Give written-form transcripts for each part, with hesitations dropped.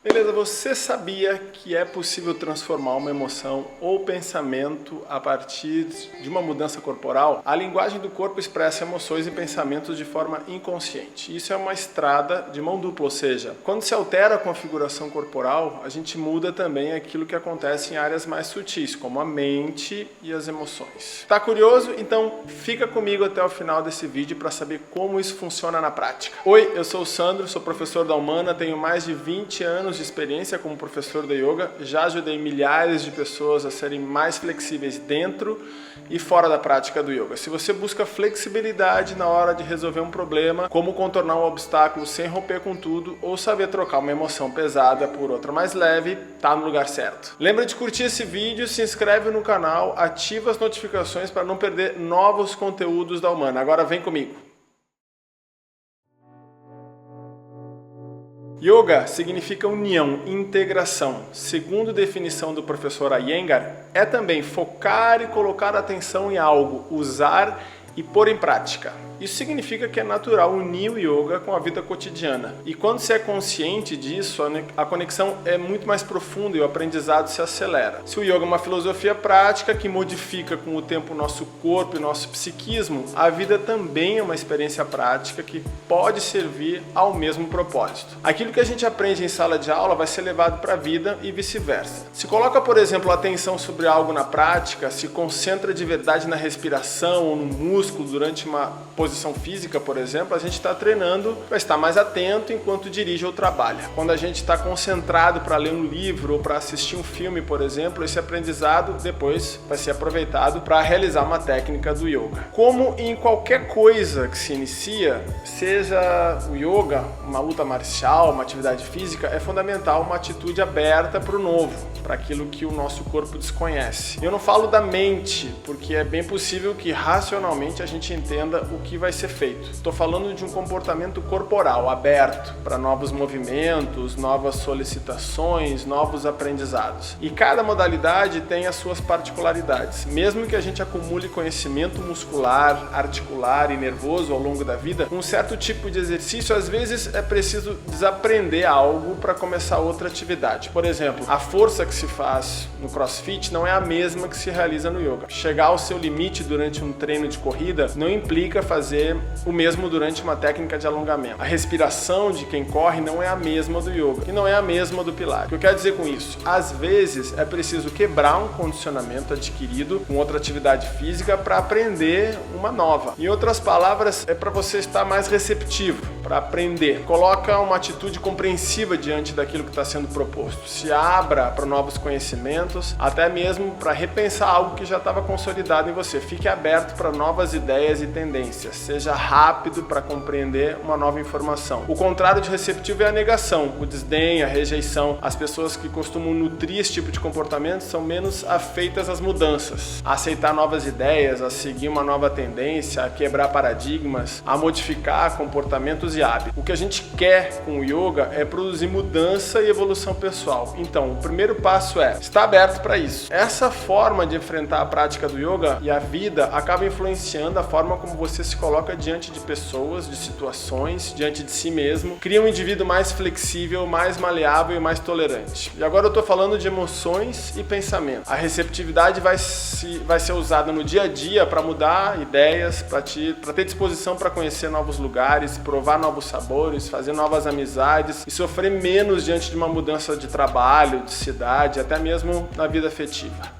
Beleza, você sabia que é possível transformar uma emoção ou pensamento a partir de uma mudança corporal? A linguagem do corpo expressa emoções e pensamentos de forma inconsciente. Isso é uma estrada de mão dupla, ou seja, quando se altera a configuração corporal, a gente muda também aquilo que acontece em áreas mais sutis, como a mente e as emoções. Tá curioso? Então fica comigo até o final desse vídeo para saber como isso funciona na prática. Oi, eu sou o Sandro, sou professor da Humana, tenho mais de 20 anos de experiência como professor de yoga, já ajudei milhares de pessoas a serem mais flexíveis dentro e fora da prática do yoga. Se você busca flexibilidade na hora de resolver um problema, como contornar um obstáculo sem romper com tudo ou saber trocar uma emoção pesada por outra mais leve, tá no lugar certo. Lembra de curtir esse vídeo, se inscreve no canal, ativa as notificações para não perder novos conteúdos da Humana. Agora vem comigo. Yoga significa união, integração. Segundo definição do professor Iyengar, é também focar e colocar atenção em algo, usar e pôr em prática. Isso significa que é natural unir o yoga com a vida cotidiana. E quando se é consciente disso, a conexão é muito mais profunda e o aprendizado se acelera. Se o yoga é uma filosofia prática que modifica com o tempo o nosso corpo e nosso psiquismo, a vida também é uma experiência prática que pode servir ao mesmo propósito. Aquilo que a gente aprende em sala de aula vai ser levado para a vida e vice-versa. Se coloca, por exemplo, atenção sobre algo na prática, se concentra de verdade na respiração ou no músculo durante uma posição física, por exemplo, a gente está treinando para estar mais atento enquanto dirige ou trabalha. Quando a gente está concentrado para ler um livro ou para assistir um filme, por exemplo, esse aprendizado depois vai ser aproveitado para realizar uma técnica do yoga. Como em qualquer coisa que se inicia, seja o yoga, uma luta marcial, uma atividade física, é fundamental uma atitude aberta para o novo, para aquilo que o nosso corpo desconhece. Eu não falo da mente, porque é bem possível que racionalmente a gente entenda o que vai ser feito. Estou falando de um comportamento corporal aberto para novos movimentos, novas solicitações, novos aprendizados. E cada modalidade tem as suas particularidades. Mesmo que a gente acumule conhecimento muscular, articular e nervoso ao longo da vida, um certo tipo de exercício às vezes é preciso desaprender algo para começar outra atividade. Por exemplo, a força que se faz no CrossFit não é a mesma que se realiza no yoga. Chegar ao seu limite durante um treino de corrida não implica fazer o mesmo durante uma técnica de alongamento. A respiração de quem corre não é a mesma do yoga e não é a mesma do pilates. O que eu quero dizer com isso? Às vezes é preciso quebrar um condicionamento adquirido com outra atividade física para aprender uma nova. Em outras palavras, é para você estar mais receptivo, para aprender. Coloca uma atitude compreensiva diante daquilo que está sendo proposto. Se abra para novos conhecimentos, até mesmo para repensar algo que já estava consolidado em você. Fique aberto para novas ideias e tendências. Seja rápido para compreender uma nova informação. O contrário de receptivo é a negação, o desdém, a rejeição. As pessoas que costumam nutrir esse tipo de comportamento são menos afeitas às mudanças, a aceitar novas ideias, a seguir uma nova tendência, a quebrar paradigmas, a modificar comportamentos e hábitos. O que a gente quer com o yoga é produzir mudança e evolução pessoal. Então, o primeiro passo é estar aberto para isso. Essa forma de enfrentar a prática do yoga e a vida acaba influenciando a forma como você se coloca diante de pessoas, de situações, diante de si mesmo, cria um indivíduo mais flexível, mais maleável e mais tolerante. E agora eu estou falando de emoções e pensamento. A receptividade vai ser usada no dia a dia para mudar ideias, para ter disposição para conhecer novos lugares, provar novos sabores, fazer novas amizades e sofrer menos diante de uma mudança de trabalho, de cidade, até mesmo na vida afetiva.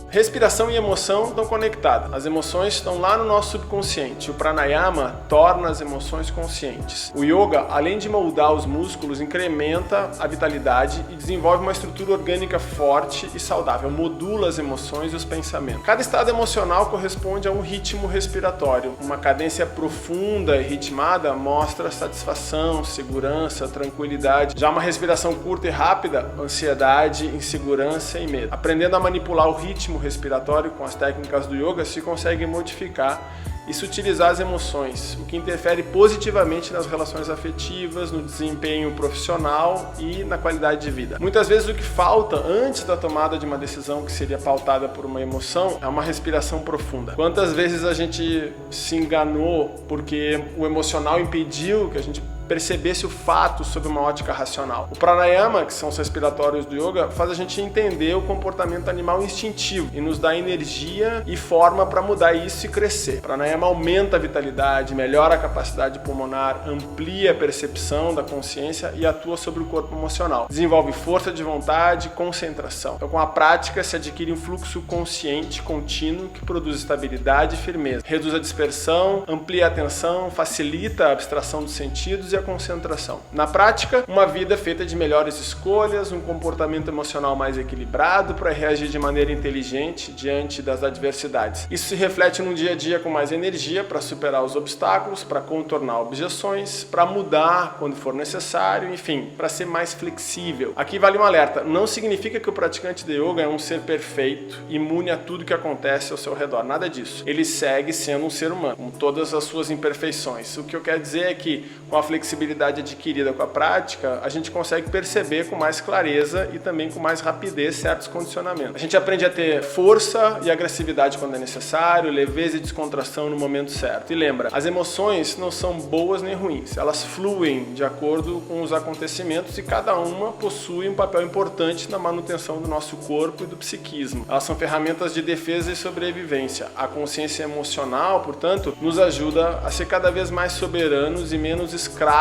Respiração e emoção estão conectadas. As emoções estão lá no nosso subconsciente. O pranayama torna as emoções conscientes. O yoga, além de moldar os músculos, incrementa a vitalidade e desenvolve uma estrutura orgânica forte e saudável. Modula as emoções e os pensamentos. Cada estado emocional corresponde a um ritmo respiratório. Uma cadência profunda e ritmada mostra satisfação, segurança, tranquilidade. Já uma respiração curta e rápida, ansiedade, insegurança e medo. Aprendendo a manipular o ritmo respiratório com as técnicas do yoga, se consegue modificar e se utilizar as emoções, o que interfere positivamente nas relações afetivas, no desempenho profissional e na qualidade de vida. Muitas vezes o que falta antes da tomada de uma decisão que seria pautada por uma emoção é uma respiração profunda. Quantas vezes a gente se enganou porque o emocional impediu que a gente percebesse o fato sob uma ótica racional. O pranayama, que são os respiratórios do yoga, faz a gente entender o comportamento animal instintivo e nos dá energia e forma para mudar isso e crescer. O pranayama aumenta a vitalidade, melhora a capacidade pulmonar, amplia a percepção da consciência e atua sobre o corpo emocional. Desenvolve força de vontade e concentração. Então, com a prática, se adquire um fluxo consciente contínuo que produz estabilidade e firmeza. Reduz a dispersão, amplia a atenção, facilita a abstração dos sentidos e a concentração. Na prática, uma vida feita de melhores escolhas, um comportamento emocional mais equilibrado para reagir de maneira inteligente diante das adversidades. Isso se reflete num dia a dia com mais energia para superar os obstáculos, para contornar objeções, para mudar quando for necessário, enfim, para ser mais flexível. Aqui vale um alerta, não significa que o praticante de yoga é um ser perfeito, imune a tudo que acontece ao seu redor, nada disso. Ele segue sendo um ser humano, com todas as suas imperfeições. O que eu quero dizer é que, com a flexibilidade adquirida com a prática, a gente consegue perceber com mais clareza e também com mais rapidez certos condicionamentos. A gente aprende a ter força e agressividade quando é necessário, leveza e descontração no momento certo. E lembra, as emoções não são boas nem ruins, elas fluem de acordo com os acontecimentos e cada uma possui um papel importante na manutenção do nosso corpo e do psiquismo. Elas são ferramentas de defesa e sobrevivência. A consciência emocional, portanto, nos ajuda a ser cada vez mais soberanos e menos escravos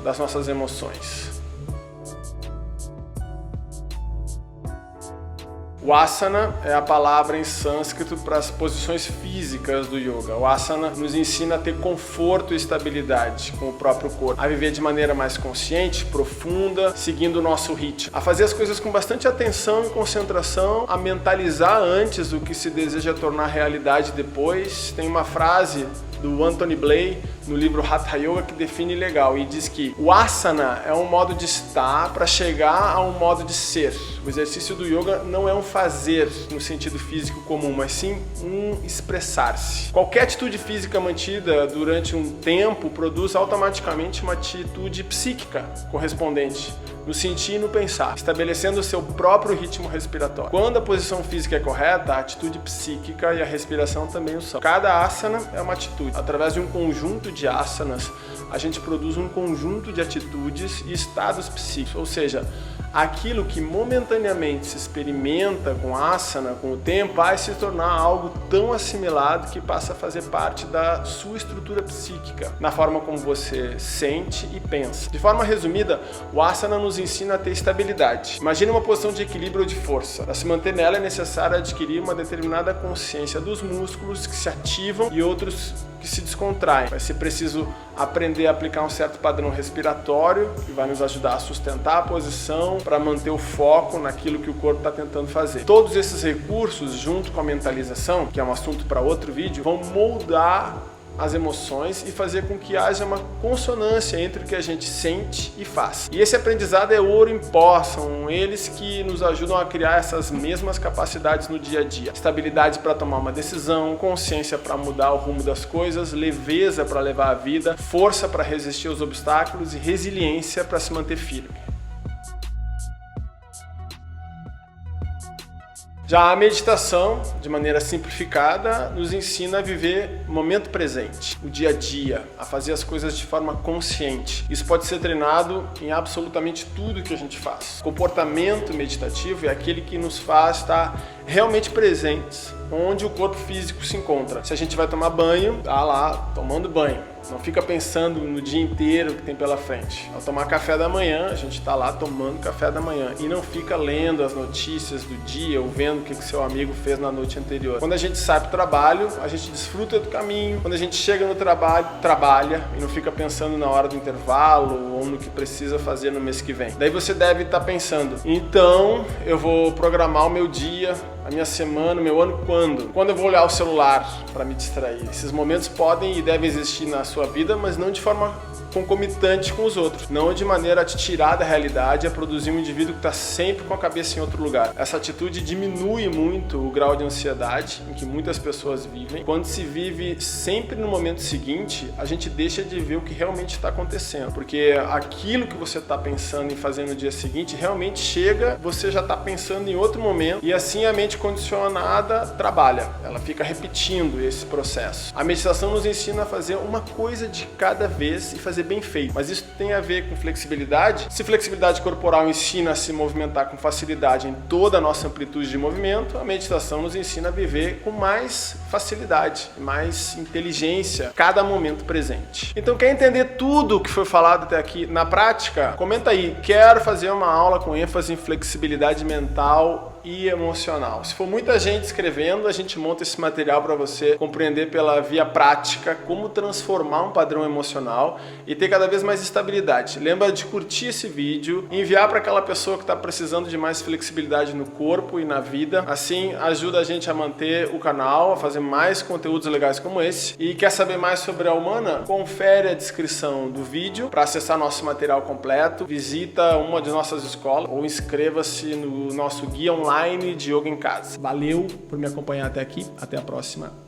das nossas emoções. O asana é a palavra em sânscrito para as posições físicas do yoga. O asana nos ensina a ter conforto e estabilidade com o próprio corpo, a viver de maneira mais consciente, profunda, seguindo o nosso ritmo, a fazer as coisas com bastante atenção e concentração, a mentalizar antes o que se deseja tornar realidade depois. Tem uma frase do Anthony Blay no livro Hatha Yoga que define legal e diz que o asana é um modo de estar para chegar a um modo de ser. O exercício do yoga não é um fazer no sentido físico comum, mas sim um expressar-se. Qualquer atitude física mantida durante um tempo produz automaticamente uma atitude psíquica correspondente, no sentir e no pensar, estabelecendo o seu próprio ritmo respiratório. Quando a posição física é correta, a atitude psíquica e a respiração também o são. Cada asana é uma atitude. Através de um conjunto de asanas, a gente produz um conjunto de atitudes e estados psíquicos, ou seja, aquilo que momentaneamente se experimenta com asana, com o tempo, vai se tornar algo tão assimilado que passa a fazer parte da sua estrutura psíquica, na forma como você sente e pensa. De forma resumida, o asana nos ensina a ter estabilidade. Imagine uma posição de equilíbrio ou de força. Para se manter nela é necessário adquirir uma determinada consciência dos músculos que se ativam e outros que se descontraem. Vai ser preciso aprender a aplicar um certo padrão respiratório que vai nos ajudar a sustentar a posição para manter o foco naquilo que o corpo está tentando fazer. Todos esses recursos, junto com a mentalização, que é um assunto para outro vídeo, vão moldar as emoções e fazer com que haja uma consonância entre o que a gente sente e faz. E esse aprendizado é ouro em pó, são eles que nos ajudam a criar essas mesmas capacidades no dia a dia. Estabilidade para tomar uma decisão, consciência para mudar o rumo das coisas, leveza para levar a vida, força para resistir aos obstáculos e resiliência para se manter firme. Já a meditação, de maneira simplificada, nos ensina a viver o momento presente, o dia a dia, a fazer as coisas de forma consciente. Isso pode ser treinado em absolutamente tudo que a gente faz. O comportamento meditativo é aquele que nos faz estar realmente presentes, onde o corpo físico se encontra. Se a gente vai tomar banho, tá lá tomando banho. Não fica pensando no dia inteiro que tem pela frente. Ao tomar café da manhã, a gente está lá tomando café da manhã e não fica lendo as notícias do dia ou vendo o que seu amigo fez na noite anterior. Quando a gente sai para o trabalho, a gente desfruta do caminho. Quando a gente chega no trabalho, trabalha e não fica pensando na hora do intervalo ou no que precisa fazer no mês que vem. Daí você deve estar pensando, então eu vou programar o meu dia, a minha semana, o meu ano quando? Quando eu vou olhar o celular para me distrair? Esses momentos podem e devem existir na sua vida, mas não de forma concomitante com os outros, não de maneira a te tirar da realidade e a produzir um indivíduo que está sempre com a cabeça em outro lugar. Essa atitude diminui muito o grau de ansiedade em que muitas pessoas vivem. Quando se vive sempre no momento seguinte, a gente deixa de ver o que realmente está acontecendo, porque aquilo que você está pensando em fazer no dia seguinte realmente chega, você já está pensando em outro momento e assim a mente condicionada trabalha, ela fica repetindo esse processo. A meditação nos ensina a fazer uma coisa de cada vez e fazer bem feito, mas isso tem a ver com flexibilidade. Se flexibilidade corporal ensina a se movimentar com facilidade em toda a nossa amplitude de movimento, a meditação nos ensina a viver com mais facilidade, mais inteligência, cada momento presente. Então, quer entender tudo o que foi falado até aqui na prática? Comenta aí, quero fazer uma aula com ênfase em flexibilidade mental e emocional. Se for muita gente escrevendo, a gente monta esse material para você compreender pela via prática como transformar um padrão emocional e ter cada vez mais estabilidade. Lembra de curtir esse vídeo, enviar para aquela pessoa que está precisando de mais flexibilidade no corpo e na vida. Assim, ajuda a gente a manter o canal, a fazer mais conteúdos legais como esse. E quer saber mais sobre a Humana? Confere a descrição do vídeo para acessar nosso material completo. Visita uma de nossas escolas ou inscreva-se no nosso guia online de yoga em casa. Valeu por me acompanhar até aqui. Até a próxima.